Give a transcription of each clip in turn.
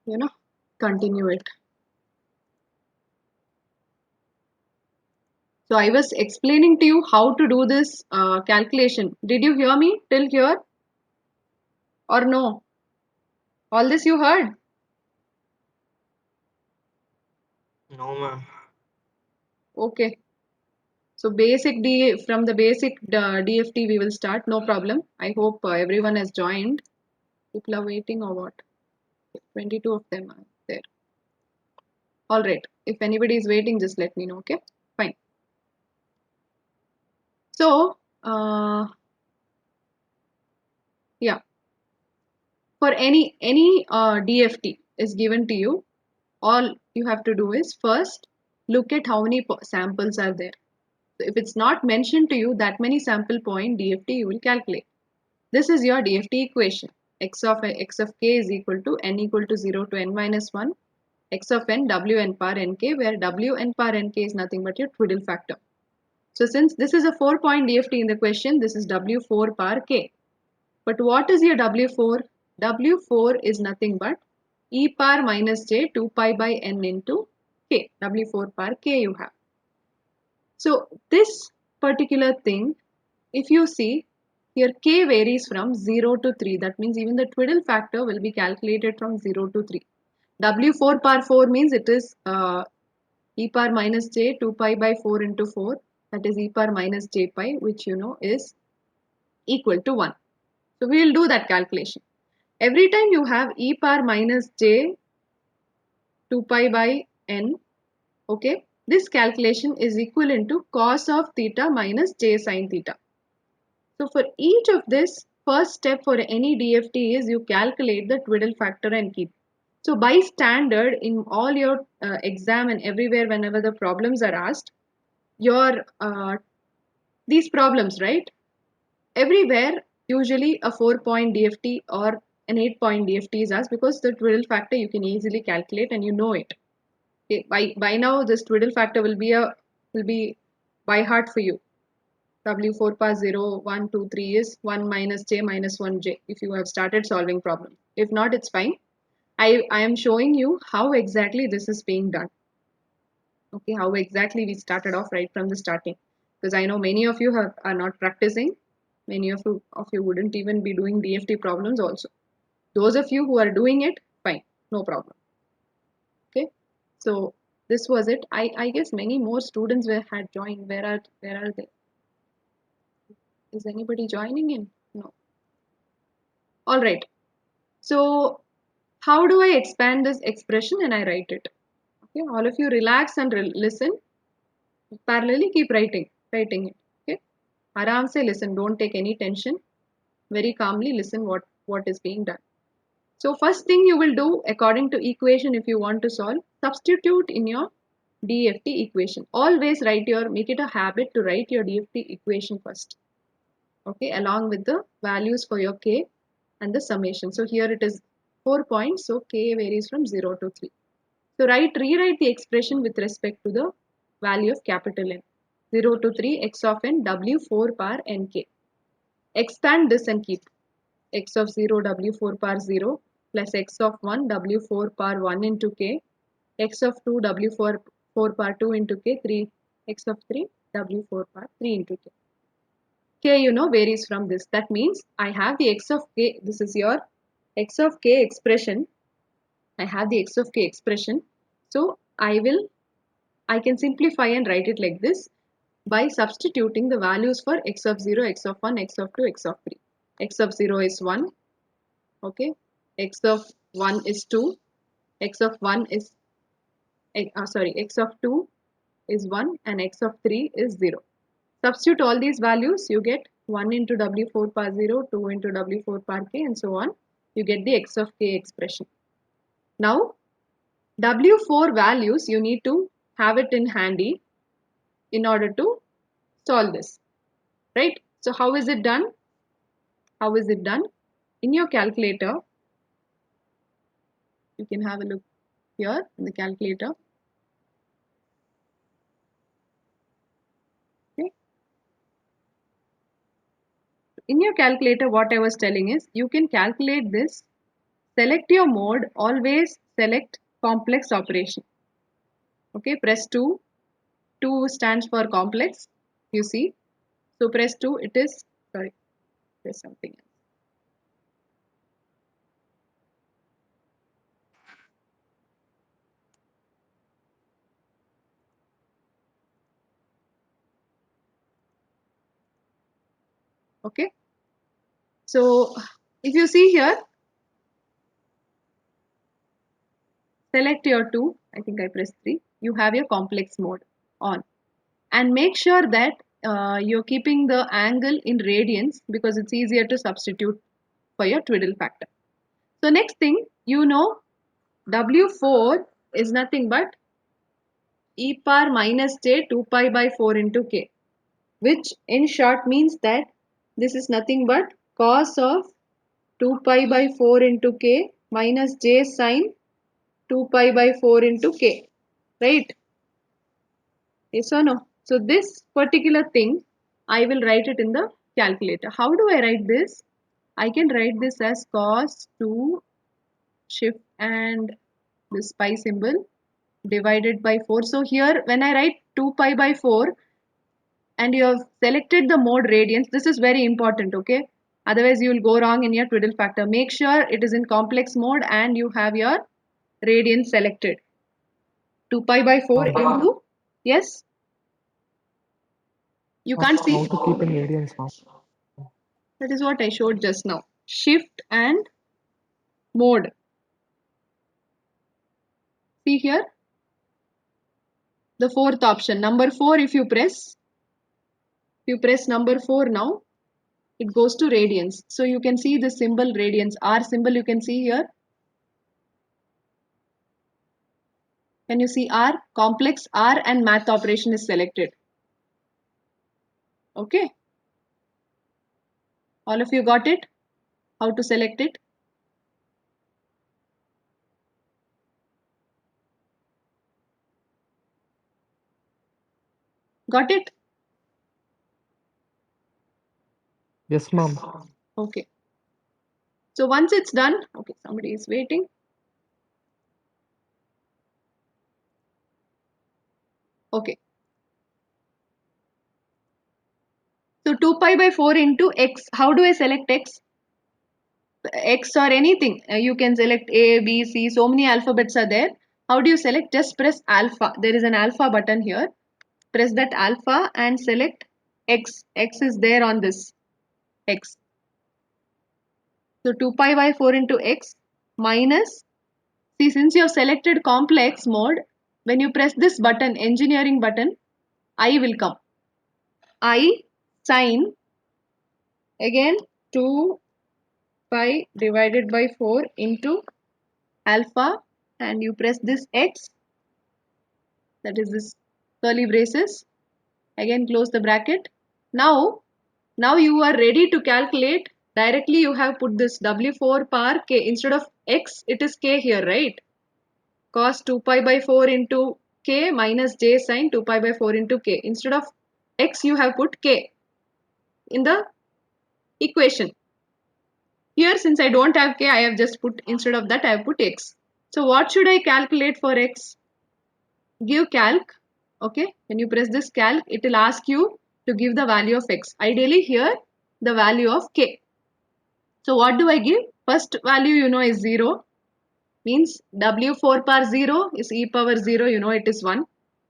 you know, continue it. So I was explaining to you how to do this calculation. Did you hear me till here or no? All this you heard? No, ma'am. Okay. So basic D from the basic DFT we will start. No problem. I hope everyone has joined. People are waiting or what? 22 of them are there. All right. If anybody is waiting, just let me know. Okay. Fine. So yeah, for any DFT is given to you, all you have to do is first look at how many samples are there. So if it's not mentioned to you that many sample point DFT, you will calculate. This is your DFT equation. X of k is equal to n equal to 0 to n minus 1 x of n wn power nk, where wn power nk is nothing but your twiddle factor. So since this is a 4-point DFT in the question, this is w4 power k. But what is your W4? W4 is nothing but e power minus j 2 pi by n into k. W4 power k you have. So this particular thing, if you see here, k varies from 0 to 3. That means even the twiddle factor will be calculated from 0 to 3. W4 power 4 means it is e power minus j 2 pi by 4 into 4. That is e power minus j pi, which you know is equal to 1. So we will do that calculation. Every time you have e power minus j 2 pi by n, okay, this calculation is equivalent to cos of theta minus j sin theta. So for each of this, first step for any DFT is you calculate the twiddle factor and keep. So by standard in all your exam and everywhere whenever the problems are asked, your these problems, right? Everywhere, usually a 4-point DFT or an 8-point DFT is asked because the twiddle factor you can easily calculate and you know it. Okay, by now this twiddle factor will be by heart for you. W4 power 0, 1, 2, 3 is 1 minus j minus 1j if you have started solving problem. If not, it's fine. I am showing you how exactly this is being done. Okay, how exactly we started off right from the starting. Because I know many of you are not practicing. Many of you wouldn't even be doing DFT problems also. Those of you who are doing it, fine, no problem. Okay, so this was it. I guess many more students had joined. Where are they? Is anybody joining in? No. All right. So how do I expand this expression and I write it? Okay, all of you relax and listen. Parallelly keep writing it. Okay, aram se listen. Don't take any tension. Very calmly listen what is being done. So first thing you will do according to equation, if you want to solve, substitute in your DFT equation. Always make it a habit to write your DFT equation first. Okay, along with the values for your k and the summation. So here it is 4 points. So k varies from 0 to 3. So rewrite the expression with respect to the value of capital N. 0 to 3 x of n w4 power nk. Expand this and keep x of 0 w4 power 0 plus x of 1 w4 power 1 into k, x of 2 w4 4 power 2 into k, 3 x of 3 w4 power 3 into k. K varies from this. That means I have the x of k. This is your x of k expression. I have the x of k expression. So I can simplify and write it like this by substituting the values for x of 0, x of 1, x of 2, x of 3. X of 0 is 1. Okay. X of 1 is 2. X of 1 is sorry, x of 2 is 1 and x of 3 is 0. Substitute all these values, you get 1 into w4 power 0, 2 into w4 power k and so on. You get the x of k expression. Now w4 values you need to have it in handy in order to solve this, right? So how is it done? How is it done? In your calculator, you can have a look here in the calculator. Okay. In your calculator, what I was telling is you can calculate this select your mode, always select complex operation. Okay, press 2. 2 stands for complex, you see. So press 2, it is, sorry, press something else. Okay, so if you see here, select your 2, I think I pressed 3, you have your complex mode on. And make sure that you're keeping the angle in radians because it's easier to substitute for your twiddle factor. So next thing, you know, W4 is nothing but e power minus j 2 pi by 4 into k, which in short means that this is nothing but cos of 2 pi by 4 into k minus j sine 2 pi by 4 into k, right? Yes or no? So this particular thing, I will write it in the calculator. How do I write this? I can write this as cos 2 shift and this pi symbol divided by 4. So here when I write 2 pi by 4 and you have selected the mode radians, this is very important, okay? Otherwise you will go wrong in your twiddle factor. Make sure it is in complex mode and you have your radians selected. 2 pi by 4 into, yes, you can't see. How to keep in radians, ma'am? That is what I showed just now. Shift and mode. See here, the fourth option. Number 4, if you press number 4 now, it goes to radians. So you can see the symbol radians. R symbol you can see here. Can you see R? Complex R and math operation is selected. Okay. All of you got it? How to select it? Got it? Yes, ma'am. Okay. So once it's done, okay, somebody is waiting. Okay. So 2 pi by 4 into x. How do I select x? X or anything. You can select A, B, C. So many alphabets are there. How do you select? Just press alpha. There is an alpha button here. Press that alpha and select X. X is there on this X. So 2 pi by 4 into X minus. See, since you have selected complex mode, when you press this button, engineering button, I will come. I sine again 2 pi divided by 4 into alpha, and you press this X, that is this curly braces, again close the bracket. Now you are ready to calculate. Directly you have put this W4 power k instead of x, it is k here, right? Cos 2 pi by 4 into k minus j sine 2 pi by 4 into k. Instead of x you have put k in the equation. Here since I don't have k, I have just put, instead of that I have put x. So what should I calculate for x? Give calc. Okay, when you press this calc, it will ask you to give the value of x. Ideally here the value of k. So what do I give? First value you know is 0, means W4 power 0 is e power 0, you know it is 1.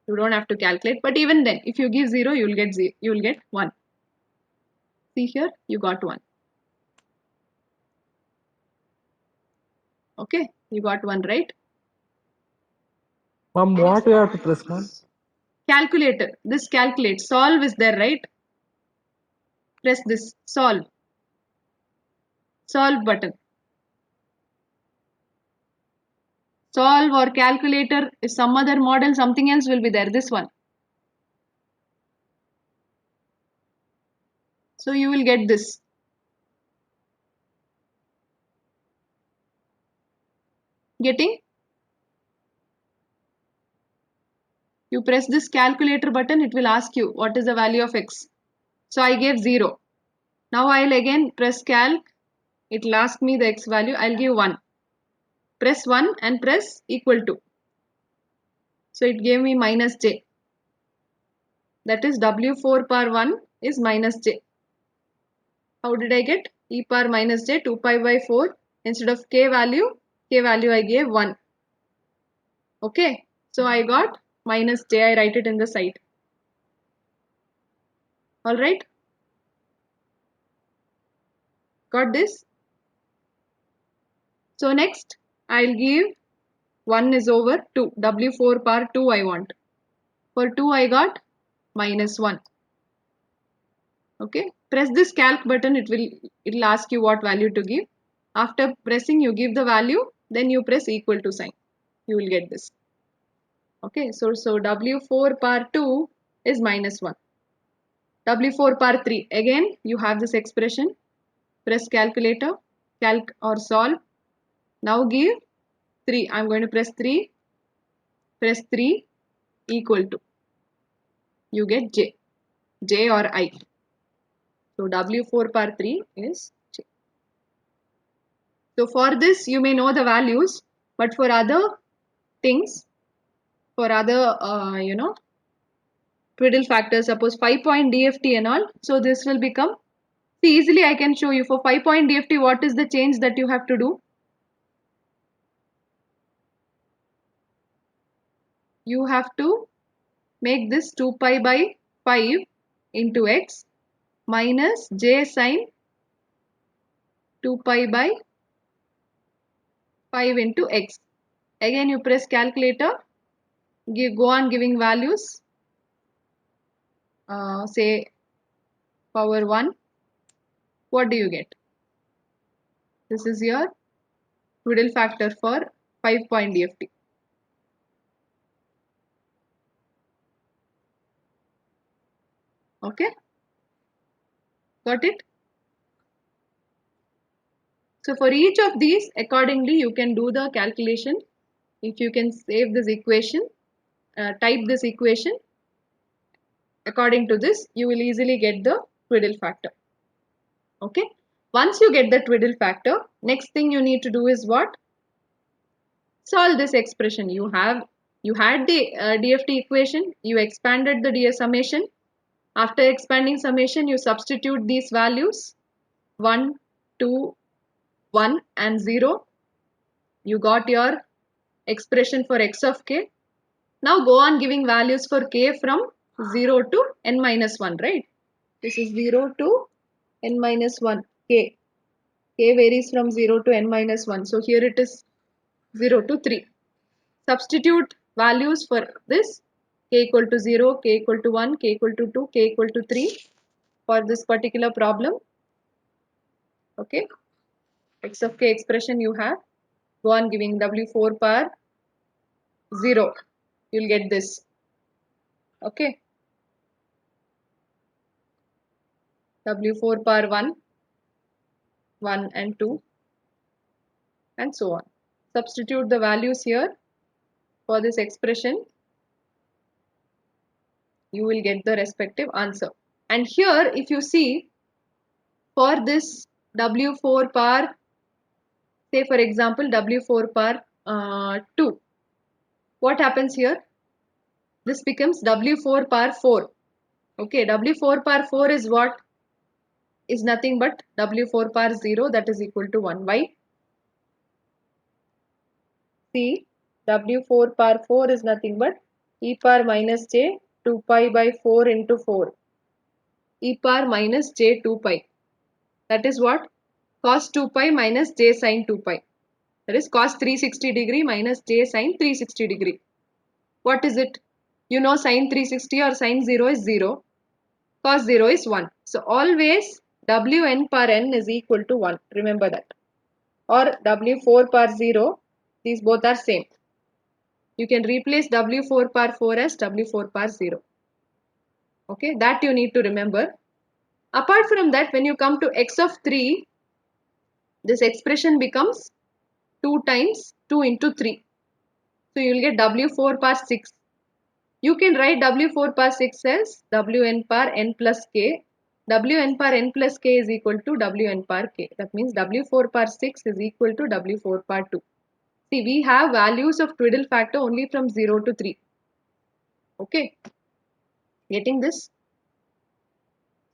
You don't have to calculate, but even then if you give 0 you will get 0, you will get 1. See here, you got 1. Okay, you got 1, right? Ma'am, what we have to press, ma'am? Calculator, this calculate, solve is there, right? Press this solve button. Solve or calculator is some other model, something else will be there, this one. So you will get this. Getting? You press this calculator button, it will ask you what is the value of x. So I gave 0. Now I'll again press calc. It will ask me the x value. I'll give 1. Press 1 and press equal to. So it gave me minus j. That is W4 power 1 is minus j. How did I get? E power minus j 2 pi by 4. Instead of k value I gave 1. Okay. So I got minus j. I write it in the side. Alright. Got this? So next I'll give 1 is over 2. W4 power 2 I want. For 2 I got minus 1. Okay. Press this calc button. It'll ask you what value to give. After pressing you give the value. Then you press equal to sign. You will get this. Okay. So W4 power 2 is minus 1. W4 power 3. Again you have this expression. Press calculator. Calc or solve. Now give 3. I'm going to press 3. Press 3 equal to. You get j. J or I. So W4 power 3 is j. So for this you may know the values, but for other things, for other twiddle factors, suppose 5-point DFT and all, so this will become, see, easily I can show you. For 5-point DFT, what is the change that you have to do? You have to make this 2 pi by 5 into x minus j sine 2 pi by 5 into x. Again you press calculator, go on giving values, say power 1. What do you get? This is your twiddle factor for 5-point DFT. Okay, got it? So for each of these, accordingly, you can do the calculation. If you can save this equation, type this equation, according to this, you will easily get the twiddle factor. Okay. Once you get the twiddle factor, next thing you need to do is what? Solve this expression. You had the DFT equation. You expanded the DS summation. After expanding summation, you substitute these values 1, 2, 1 and 0. You got your expression for x of k. Now go on giving values for k from 0 to n minus 1, right? This is 0 to n minus 1, k. K varies from 0 to n minus 1. So here it is 0 to 3. Substitute values for this, k equal to 0, k equal to 1, k equal to 2, k equal to 3 for this particular problem. Okay. X of k expression you have. Go on giving W4 power 0. You'll get this. Okay. W4 power 1, 1 and 2 and so on. Substitute the values here for this expression. You will get the respective answer. And here if you see, for this W4 power, say for example W4 power 2, what happens here? This becomes W4 power 4. Okay, W4 power 4 is what? Is nothing but W4 power 0, that is equal to 1. Why? See, W4 power 4 is nothing but e power minus j 2 pi by 4 into 4. E power minus j 2 pi. That is what? Cos 2 pi minus j sine 2 pi. That is cos 360 degree minus j sine 360 degree. What is it? You know sine 360 or sine 0 is 0. Cos 0 is 1. So always Wn power n is equal to 1. Remember that. Or W4 power 0. These both are same. You can replace W4 power 4 as W4 power 0. Okay, that you need to remember. Apart from that, when you come to x of 3, this expression becomes 2 times 2 into 3. So you will get W4 power 6. You can write W4 power 6 as Wn power n plus k. Wn power n plus k is equal to Wn power k. That means W4 power 6 is equal to W4 power 2. See, we have values of twiddle factor only from 0 to 3. Okay, getting this?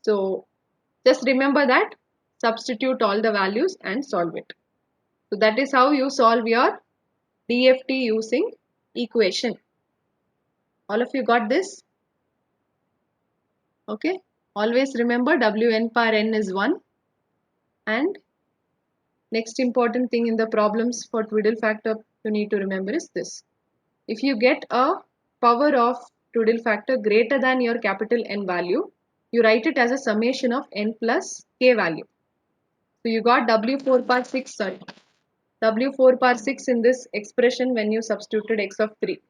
So just remember that, substitute all the values and solve it. So that is how you solve your DFT using equation. All of you got this? Okay. Always remember Wn power n is 1. And next important thing in the problems for twiddle factor you need to remember is this. If you get a power of twiddle factor greater than your capital N value, you write it as a summation of n plus k value. So you got W4 power 6, sorry, W4 power 6 in this expression when you substituted x of 3.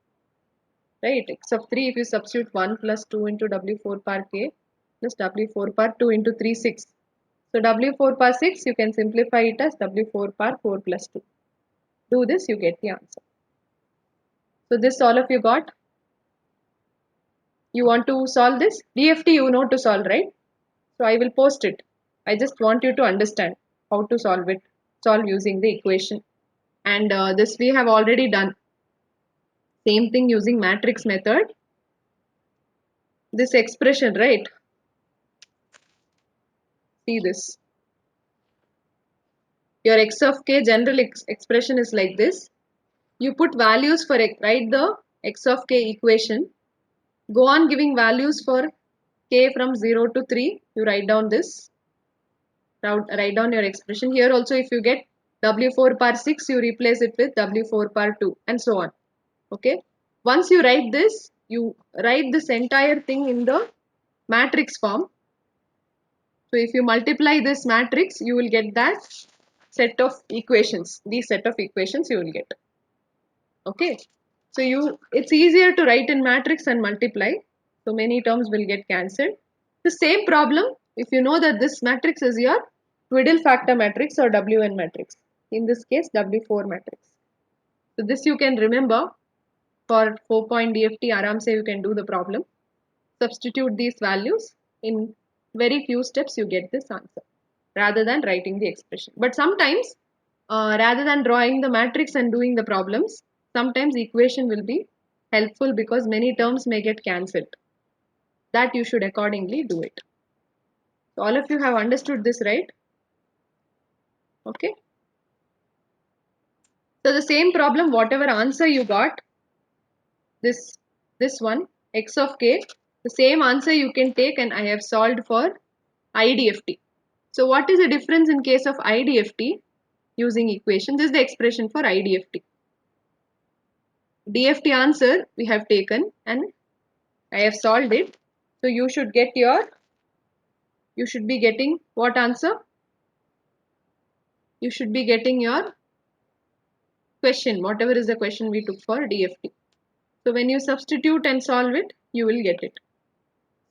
Right, x of 3, if you substitute 1 plus 2 into W4 power k plus W4 power 2 into 3, 6. So W4 power 6, you can simplify it as W4 power 4 plus 2. Do this, you get the answer. So this all of you got. You want to solve this? DFT you know to solve, right? So I will post it. I just want you to understand how to solve it. Solve using the equation. And this we have already done. Same thing using matrix method. This expression, right? See this. Your x of k general expression is like this. You put values for x, write the x of k equation. Go on giving values for k from 0 to 3. You write down this. Write down your expression. Here also if you get W4 power 6, you replace it with W4 power 2 and so on. Okay. Once you write this, you write this entire thing in the matrix form. So if you multiply this matrix, you will get that set of equations. These set of equations you will get. Okay. So it's easier to write in matrix and multiply. So many terms will get cancelled. The same problem, if you know that this matrix is your twiddle factor matrix or Wn matrix. In this case, W4 matrix. So this you can remember for 4-point DFT. Aram se you can do the problem. Substitute these values. In very few steps you get this answer rather than writing the expression. But sometimes rather than drawing the matrix and doing the problems, sometimes equation will be helpful because many terms may get cancelled. That you should accordingly do it. So all of you have understood this, right? Okay. So the same problem, whatever answer you got, this one, x of k, the same answer you can take and I have solved for IDFT. So what is the difference in case of IDFT using equation? This is the expression for IDFT. DFT answer we have taken and I have solved it. So you should be getting what answer? You should be getting your question, whatever is the question we took for DFT. So when you substitute and solve it, you will get it.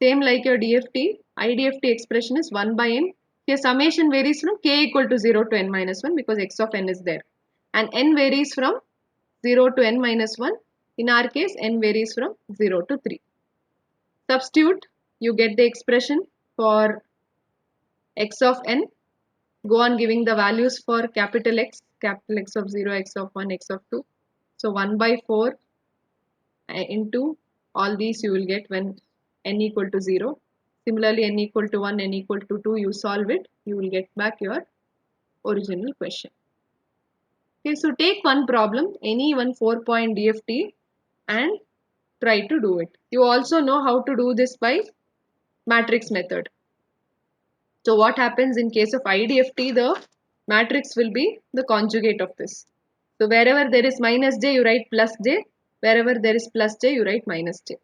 Same like your DFT, IDFT expression is 1 by n. Here summation varies from k equal to 0 to n minus 1 because x of n is there. And n varies from 0 to n minus 1. In our case, n varies from 0 to 3. Substitute, you get the expression for x of n. Go on giving the values for capital X of 0, x of 1, x of 2. So 1 by 4 into all these you will get when n equal to 0. Similarly, n equal to 1, n equal to 2, you solve it, you will get back your original question. Okay, so take one problem, any one 4-point DFT and try to do it. You also know how to do this by matrix method. So what happens in case of IDFT, the matrix will be the conjugate of this. So wherever there is minus j, you write plus j. Wherever there is plus j, you write minus j.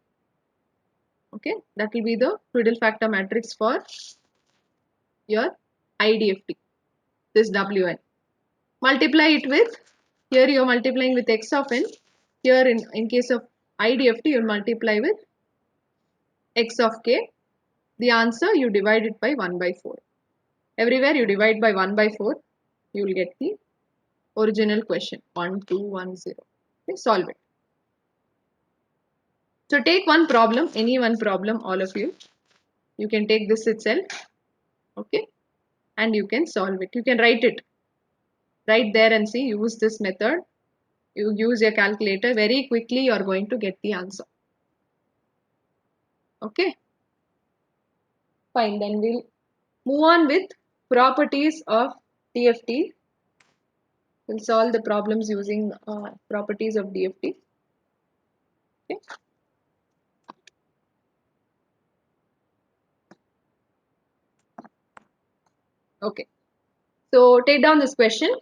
Okay, that will be the twiddle factor matrix for your IDFT, this Wn. Multiply it with, here you are multiplying with x of n. Here in case of IDFT, you multiply with x of k. The answer you divide it by 1 by 4. Everywhere you divide by 1 by 4, you will get the original question 1210. Okay, solve it. So take one problem, any one problem, all of you. You can take this itself, okay, and you can solve it. You can write it right there and see, use this method. You use your calculator, very quickly you are going to get the answer. Okay, fine. Then we'll move on with properties of DFT. We'll solve the problems using properties of DFT. Okay. Okay. So take down this question.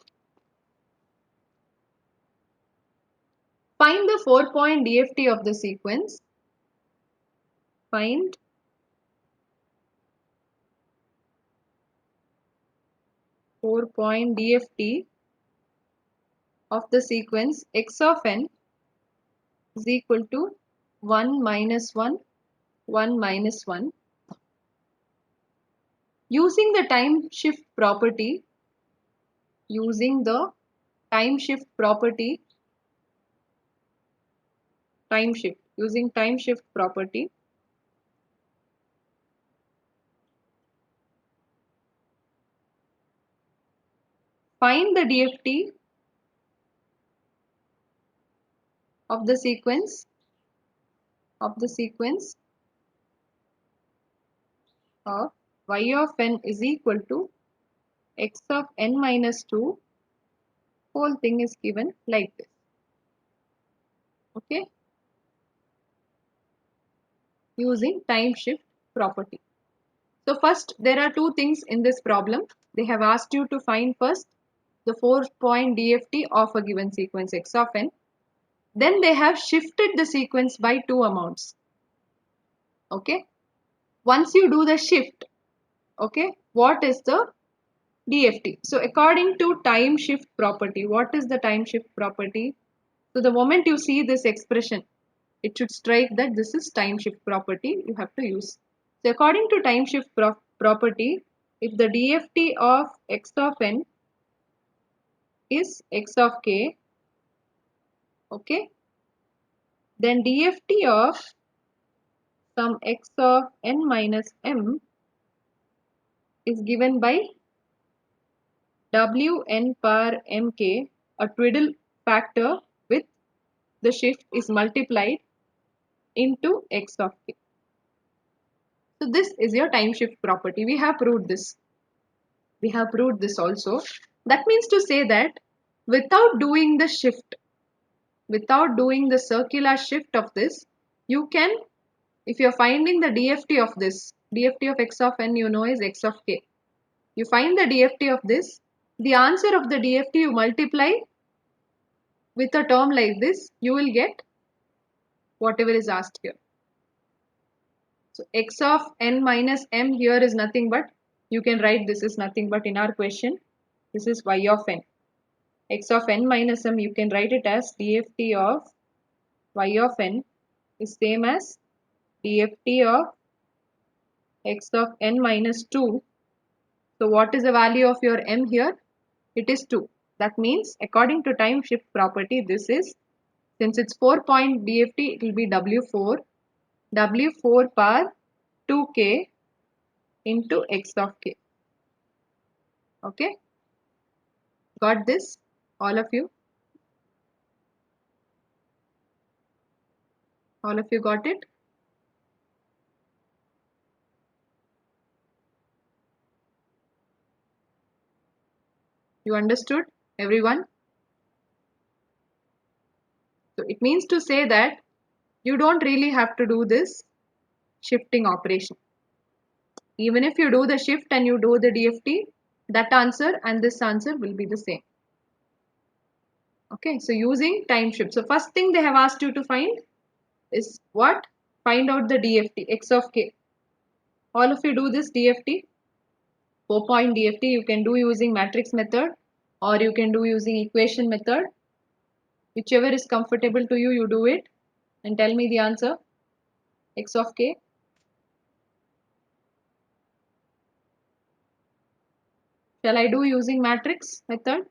Find the 4-point DFT of the sequence. Find 4-point DFT of the sequence x of n is equal to 1 minus 1, 1 minus 1. Using the time shift property, using the time shift property, using time shift property, find the DFT of the sequence of y of n is equal to x of n minus 2. Whole thing is given like this. Okay, using time shift property. So first, there are two things in this problem. They have asked you to find first the 4-point DFT of a given sequence x of n. Then they have shifted the sequence by two amounts. Okay, once you do the shift, okay, what is the DFT? So according to time shift property, what is the time shift property? So the moment you see this expression, it should strike that this is time shift property you have to use. So according to time shift property, if the DFT of x of n is x of k, okay, then DFT of some x of n minus m is given by Wn per mk, a twiddle factor with the shift is multiplied into x of k. So this is your time shift property. We have proved this. We have proved this also. That means to say that without doing the shift, without doing the circular shift of this, you can, if you are finding the DFT of this, DFT of x of n you know is x of k. You find the DFT of this, the answer of the DFT you multiply with a term like this, you will get whatever is asked here. So x of n minus m here is nothing but, you can write this is nothing but in our question, this is y of n. X of n minus m, you can write it as DFT of y of n is same as DFT of x of n minus 2. So what is the value of your m here? It is 2. That means according to time shift property, this is, since it's 4-point DFT, it will be W4. W4 per 2k into x of k. Okay, got this, all of you? All of you got it? You understood, everyone? So it means to say that you don't really have to do this shifting operation. Even if you do the shift and you do the DFT, that answer and this answer will be the same. Okay, so using time shift. So first thing they have asked you to find is what? Find out the DFT, x of k. All of you do this DFT, 4-point DFT. You can do using matrix method or you can do using equation method. Whichever is comfortable to you, you do it and tell me the answer. X of k. Shall I do using matrix method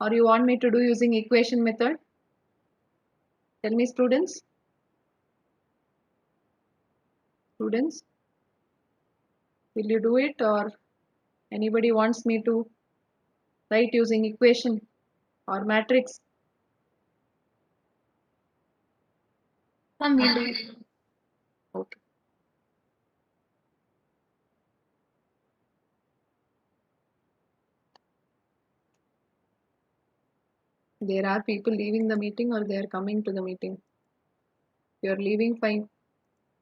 or you want me to do using equation method? Tell me, students. Students, will you do it or anybody wants me to write using equation or matrix? Ma'am, we'll do it. Okay. There are people leaving the meeting or they are coming to the meeting. If you're leaving, fine.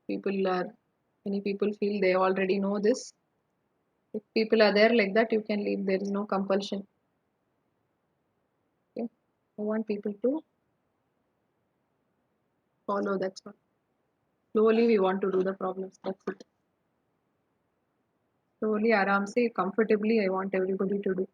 Many people feel they already know this. If people are there like that, you can leave. There is no compulsion. Okay. I want people to follow. That's all. Slowly, we want to do the problems. That's it. Slowly, aram se, comfortably, I want everybody to do.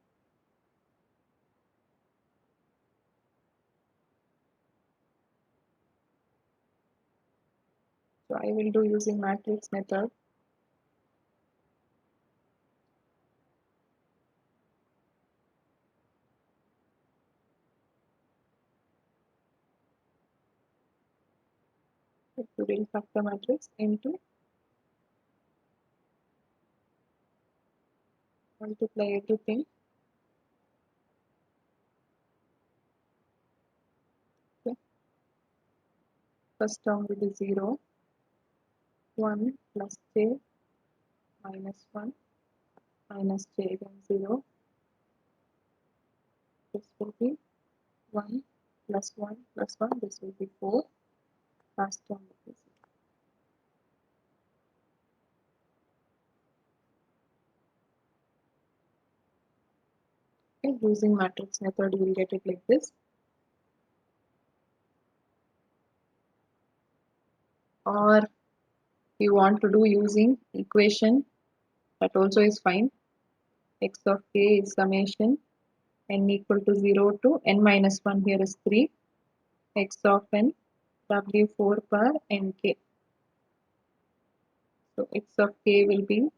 So I will do using matrix method. To build factor matrix into multiply everything. Okay. First term will be 0, 1 plus j minus 1 minus j again 0. This will be 1 plus 1 plus 1. This will be 4. Last term will be 0. Okay. Using matrix method, you will get it like this. Or you want to do using equation, that also is fine. X of k is summation n equal to 0 to n minus 1. Here is 3. X of n w4 per nk. So x of k will be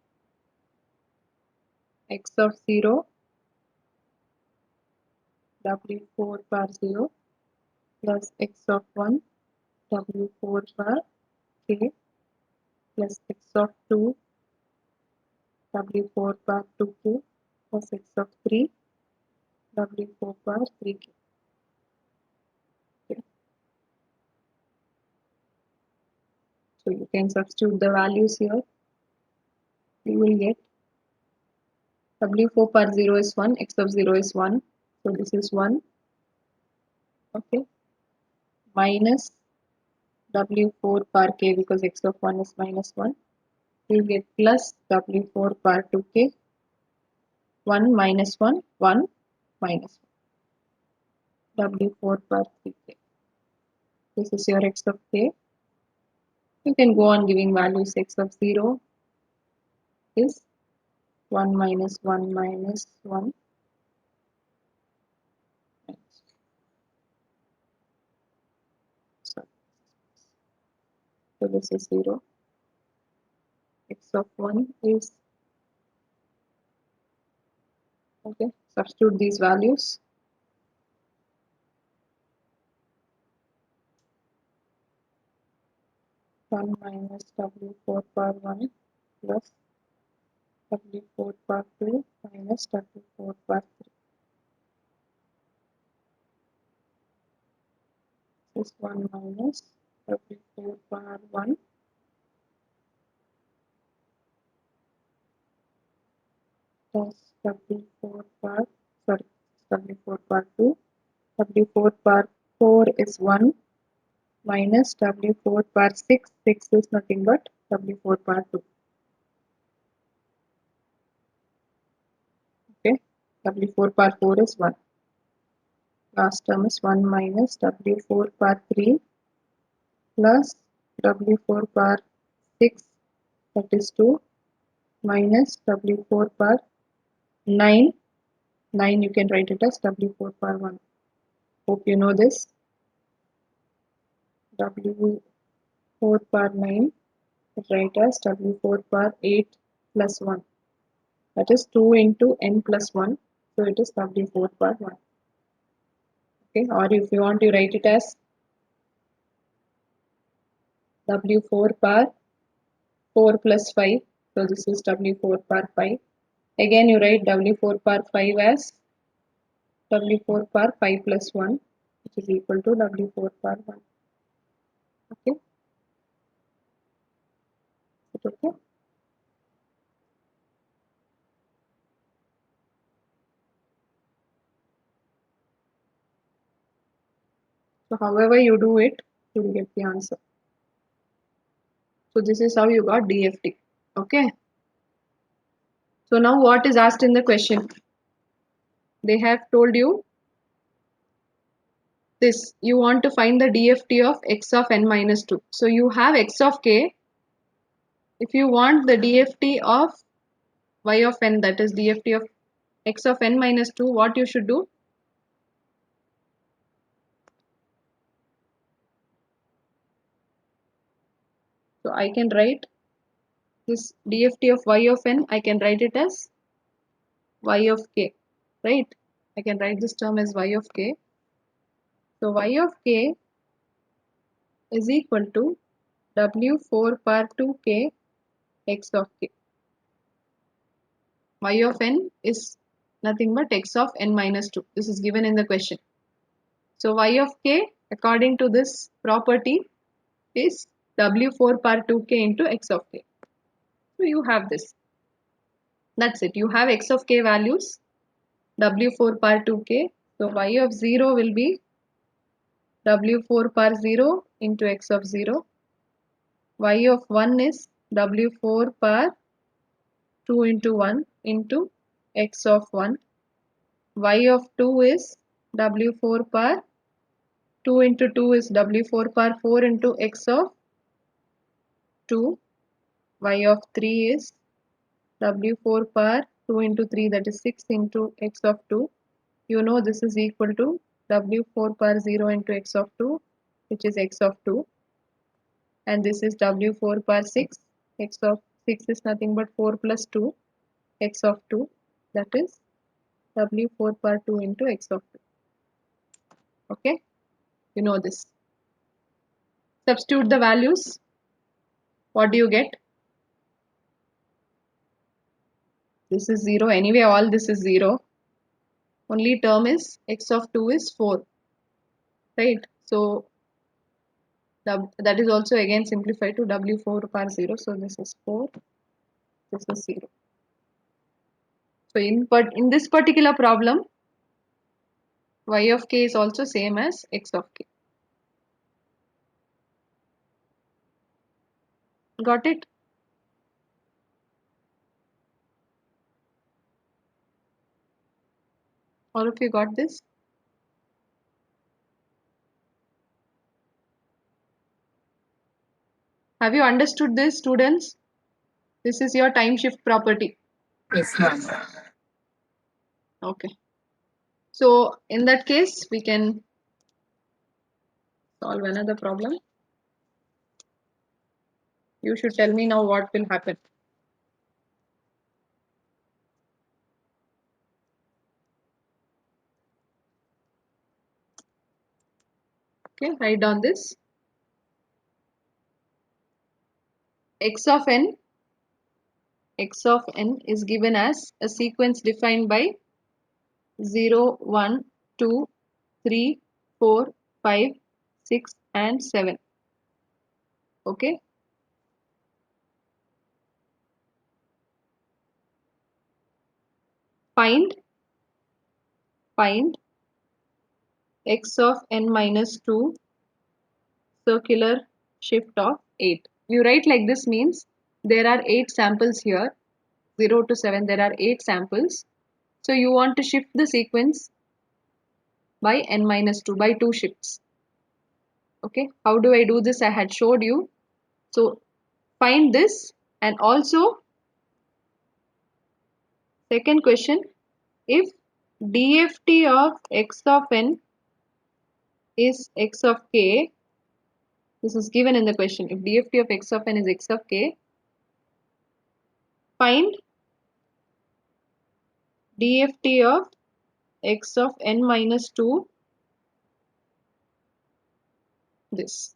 x of 0 w4 per 0 plus x of 1 w4 per k plus x of 2 w4 per 2k plus x of 3 w4 per 3k. Okay. So you can substitute the values here. You will get w4 per 0 is 1, x of 0 is 1. So this is 1. Okay. Minus w4 per k because x of 1 is minus 1. You get plus w4 per 2k. 1 minus 1, 1 minus 1. w4 per 3k. This is your x of k. You can go on giving values. X of 0 is 1 minus 1 minus 1. So this is 0. X of 1 is, okay, substitute these values. One minus w4 per 1 plus w4 per 2 minus w4 per 3. This is 1 minus w4 per 1 plus w4 per, sorry, w4 per 2. w4 per 4 is 1 minus w4 per 6. 6 is nothing but w4 per 2. Okay, w4 per 4 is 1. Last term is 1 minus w4 per 3 plus w4 per 6, that is 2, minus w4 per 9. 9 you can write it as w4 per 1. Hope you know this. w4 per 9 write as w4 per 8 plus 1. That is 2 into n plus 1. So it is w4 per 1. Okay, or if you want to write it as w4 per 4 plus 5. So this is w4 per 5. Again you write w4 per 5 as w4 per 5 plus 1, which is equal to w4 per 1. Okay. Okay. So however you do it, you will get the answer. So this is how you got DFT. Okay. So now what is asked in the question? They have told you this. You want to find the DFT of x of n minus 2. So you have x of k. If you want the DFT of y of n, that is DFT of x of n minus 2, what you should do? So I can write this DFT of y of n, I can write it as y of k, right? I can write this term as y of k. So y of k is equal to w4 power 2k x of k. Y of n is nothing but x of n minus 2. This is given in the question. So y of k according to this property is w4 power 2k into x of k. So you have this. That's it. You have x of k values w4 power 2k. So y of 0 will be w4 power 0 into x of 0. Y of 1 is w4 power 2 into 1 into x of 1. Y of 2 is w4 power 2 into 2 is w4 power 4 into x of 2. Y of 3 is w4 power 2 into 3, that is 6 into x of 2. You know this is equal to w4 power 0 into x of 2, which is x of 2. And this is w4 power 6. X of 6 is nothing but 4 plus 2, x of 2. That is w4 power 2 into x of 2. Okay, you know this. Substitute the values. What do you get? This is 0. Anyway, all this is 0. Only term is x of 2 is 4. Right? So that is also again simplified to w4 power 0. So this is 4. This is 0. So in this particular problem, y of k is also same as x of k. Got it? All of you got this? Have you understood this, students? This is your time shift property. Yes, ma'am. Okay. So in that case, we can solve another problem. You should tell me now what will happen. Okay, write down this. X of n is given as a sequence defined by 0, 1, 2, 3, 4, 5, 6 and 7. Okay. Find x of n minus 2 circular shift of 8. You write like this means there are 8 samples here, 0 to 7 there are 8 samples. So you want to shift the sequence by n minus 2 by 2 shifts. Okay, how do I do this? I had showed you. So find this, and also second question, if DFT of x of n is x of k, this is given in the question. If DFT of x of n is x of k, find DFT of x of n minus 2 this.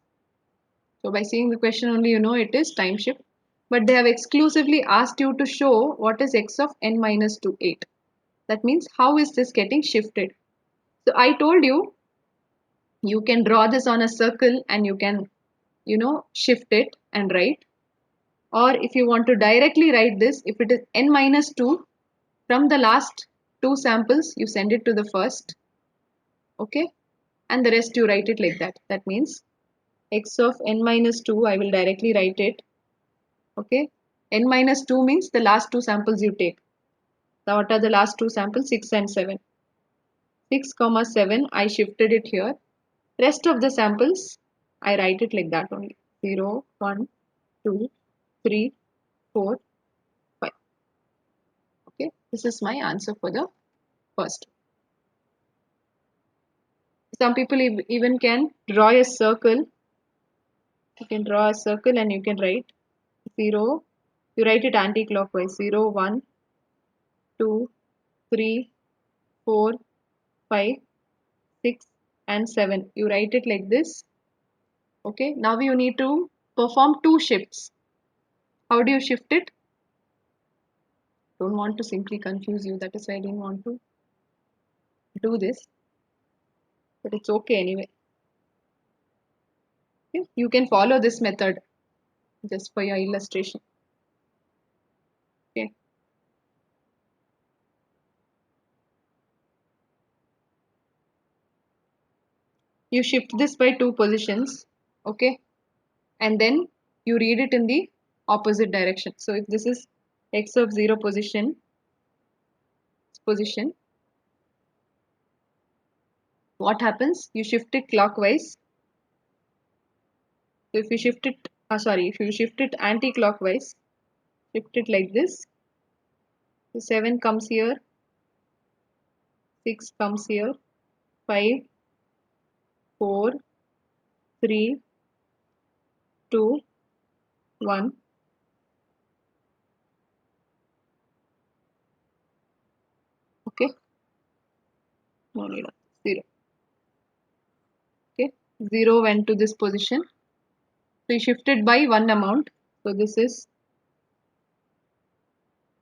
So by seeing the question only, you know it is time shift, but they have exclusively asked you to show what is x of n minus 2 8. That means how is this getting shifted? So I told you you can draw this on a circle and you can shift it and write. Or if you want to directly write this, if it is n minus 2, from the last two samples, you send it to the first. Okay. And the rest you write it like that. That means x of n minus 2, I will directly write it. Okay. N minus 2 means the last two samples you take. Now what are the last two samples? 6 and 7. 6 comma 7, I shifted it here. Rest of the samples, I write it like that only. 0, 1, 2, 3, 4, 5. Okay, this is my answer for the first. Some people even can draw a circle. You can draw a circle and you can write 0. You write it anti-clockwise. 0, 1, 2, 3, 4, 5, 6 and 7. You write it like this. Okay, now you need to perform two shifts. How do you shift it? Don't want to simply confuse you. That is why I didn't want to do this. But it's okay anyway. Okay? You can follow this method just for your illustration. Okay. You shift this by two positions. Okay. And then you read it in the opposite direction. So if this is x of 0 position, what happens? You shift it clockwise. So if you shift it, if you shift it anti-clockwise, shift it like this. So 7 comes here, 6 comes here, 5, 4, 3, 2, 1. Okay. No need of 0. Okay. 0 went to this position. So you shifted by one amount. So this is,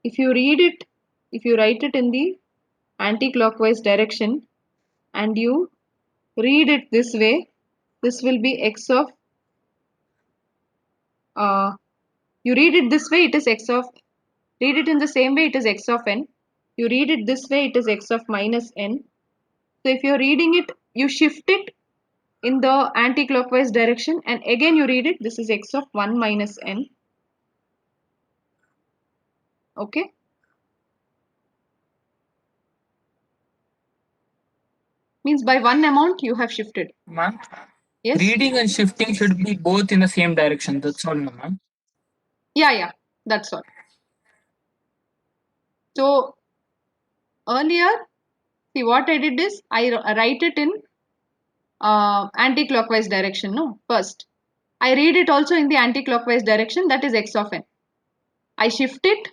if you read it, if you write it in the anti-clockwise direction and you read it this way, this will be x of, you read it this way, it is x of, read it in the same way, it is x of n. You read it this way, it is x of minus n. So if you're reading it, you shift it in the anti-clockwise direction and again you read it, this is x of 1 minus n. Okay. Means by one amount you have shifted. Ma'am, Yes. reading and shifting should be both in the same direction. That's all, no, ma'am. Yeah, that's all. So earlier, see what I did is I write it in anti-clockwise direction. No, first I read it also in the anti-clockwise direction. That is x of n. I shift it.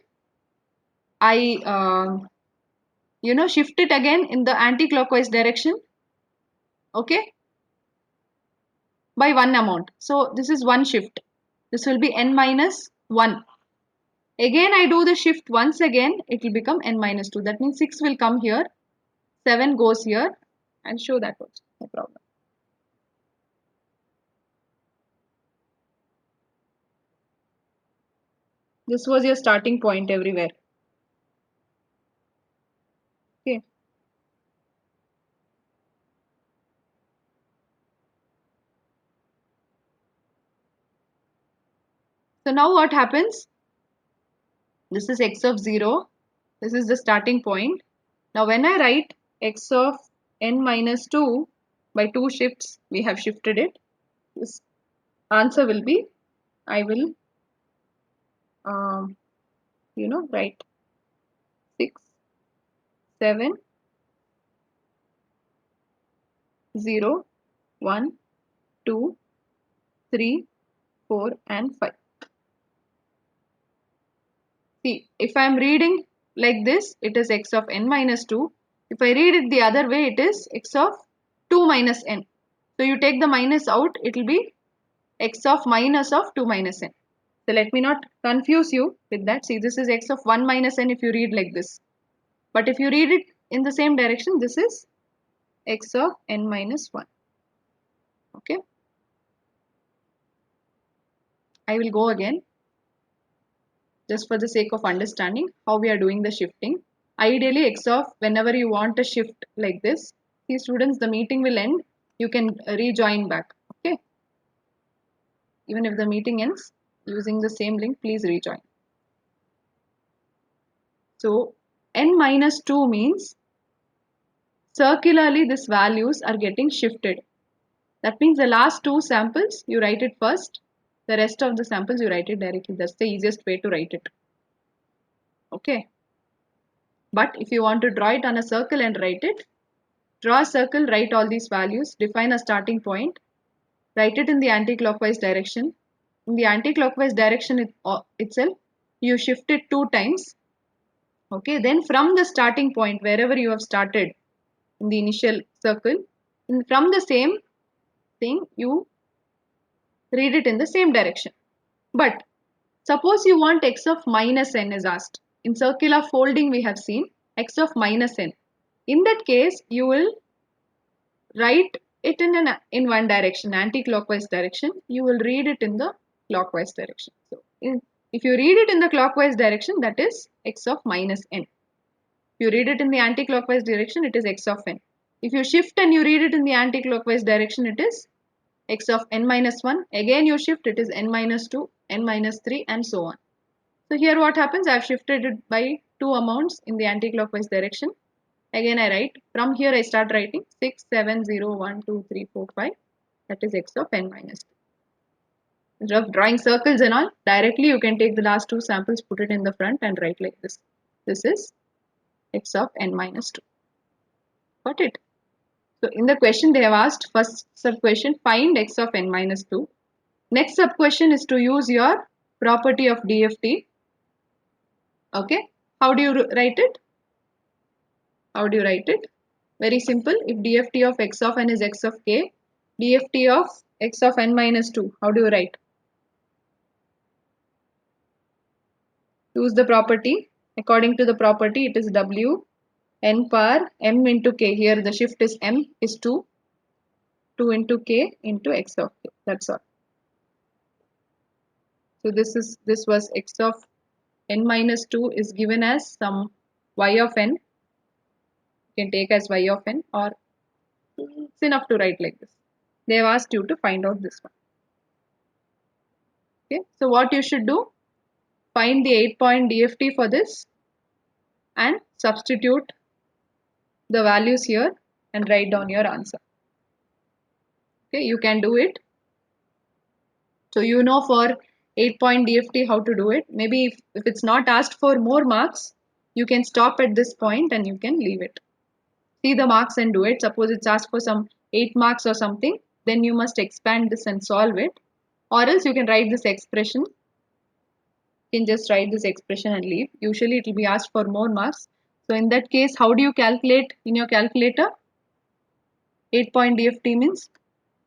I shift it again in the anti-clockwise direction. Okay, by one amount. So this is one shift. This will be n minus 1. Again I do the shift once again, it will become n minus 2. That means 6 will come here, 7 goes here, and show that also, no problem. This was your starting point everywhere. Okay. So now what happens? This is x of 0. This is the starting point. Now when I write x of n minus 2 by two shifts, we have shifted it. This answer will be, I will, write 6, 7, 0, 1, 2, 3, 4 and 5. See, if I am reading like this, it is x of n minus 2. If I read it the other way, it is x of 2 minus n. So you take the minus out, it will be x of minus of 2 minus n. So let me not confuse you with that. See, this is x of 1 minus n if you read like this. But if you read it in the same direction, this is x of n minus 1. Okay. I will go again. just for the sake of understanding how we are doing the shifting. Ideally, x of whenever you want a shift like this, see students, the meeting will end. You can rejoin back. Okay. Even if the meeting ends, using the same link, please rejoin. So n minus 2 means circularly these values are getting shifted. That means the last two samples you write it first, the rest of the samples you write it directly. That's the easiest way to write it. Okay. But if you want to draw it on a circle and write it, draw a circle, write all these values, define a starting point, write it in the anti-clockwise direction. In the anti-clockwise direction itself, you shift it 2 times. Okay, then from the starting point, wherever you have started in the initial circle, from the same thing, you read it in the same direction. But suppose you want x of minus n is asked. In circular folding, we have seen x of minus n. In that case, you will write it in one direction, anti-clockwise direction. You will read it in the clockwise direction. So if you read it in the clockwise direction, that is x of minus n. If you read it in the anti-clockwise direction, it is x of n. If you shift and you read it in the anti-clockwise direction, it is x of n minus 1. Again you shift, it is n minus 2, n minus 3 and so on. So here what happens, I have shifted it by 2 amounts in the anti-clockwise direction. Again I write, from here I start writing 6, 7, 0, 1, 2, 3, 4, 5. That is x of n minus 2. Instead of drawing circles and all, directly you can take the last two samples, put it in the front and write like this. This is x of n minus 2. Got it? So in the question they have asked, first sub question, find x of n minus 2. Next sub question is to use your property of DFT. Okay. How do you write it? How do you write it? Very simple. If DFT of x of n is x of k, DFT of x of n minus 2, how do you write? Use the property. According to the property, it is w n power m into k. Here the shift is m is 2. 2 into k into x of k. That's all. So this was x of n minus 2 is given as some y of n. You can take as y of n, or it's enough to write like this. They have asked you to find out this one. Okay, so what you should do, find the 8-point DFT for this and substitute the values here and write down your answer. Okay, you can do it. So you know for 8-point DFT how to do it. Maybe if it's not asked for more marks, you can stop at this point and you can leave it. See the marks and do it. Suppose it's asked for some 8 marks or something, then you must expand this and solve it. Or else you can write this expression. You can just write this expression and leave. Usually it will be asked for more marks. So in that case, how do you calculate in your calculator? 8-point DFT means,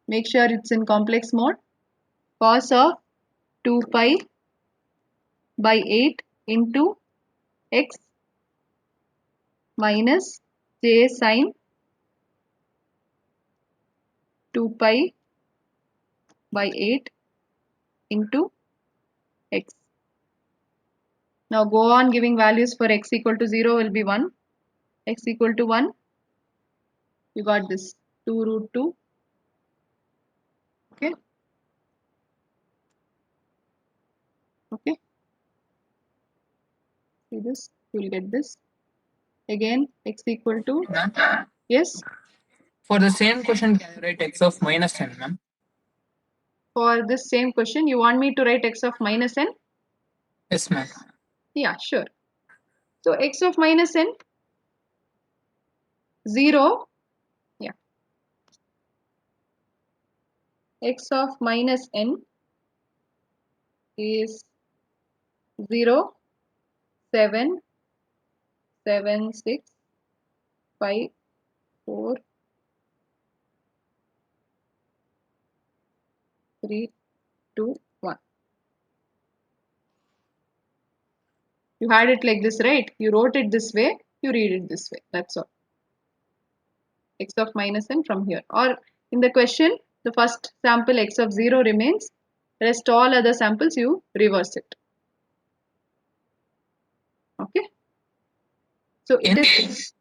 make sure it's in complex mode. Cos of 2 pi by 8 into x minus j sine 2 pi by 8 into x. Now go on giving values. For x equal to 0 will be 1. X equal to 1. You got this 2 root 2. Okay. Okay. See this. You will get this. Again x equal to, Ma'am, yes. for the same question, can you write x of minus n, ma'am? For this same question, you want me to write x of minus n? Yes, ma'am. Yeah, sure. So x of minus n, 0. Yeah. X of minus n is 0, 7, 7, 6, 5, 4, 3, 2, 1. You had it like this, right? You wrote it this way, you read it this way. That's all. X of minus n from here. Or in the question, the first sample x of 0 remains. Rest all other samples you reverse it. So it In is